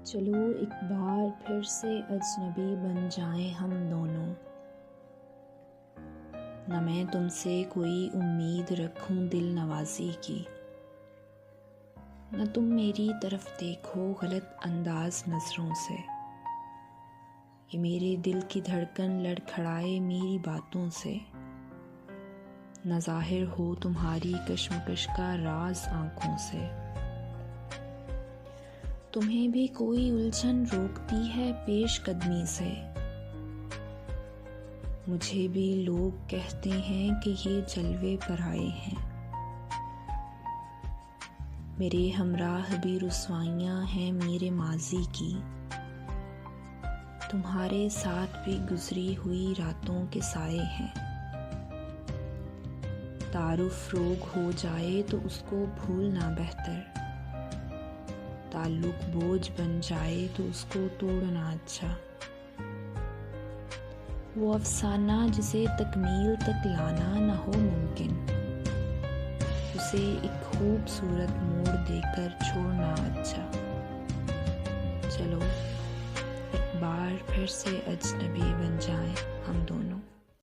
चलो एक बार फिर से अजनबी बन जाएं हम दोनों। न मैं तुमसे कोई उम्मीद रखूं दिल नवाजी की, न तुम मेरी तरफ देखो गलत अंदाज नजरों से। ये मेरे दिल की धड़कन लड़खड़ाए मेरी बातों से, न जाहिर हो तुम्हारी कश्मकश का राज आंखों से। तुम्हें भी कोई उलझन रोकती है पेश कदमी से, मुझे भी लोग कहते हैं कि ये जलवे पर आए हैं। मेरे हमराह भी रुसवाइयाँ हैं मेरे माजी की, तुम्हारे साथ भी गुजरी हुई रातों के साए हैं। तारुफ रोग हो जाए तो उसको भूलना बेहतर, ताल्लुक बोझ बन जाए तो उसको तोड़ना अच्छा। वो अफसाना जिसे तकमील तक लाना न हो मुमकिन, उसे एक खूबसूरत मोड़ देकर छोड़ना अच्छा। चलो एक बार फिर से अजनबी बन जाएं हम दोनों।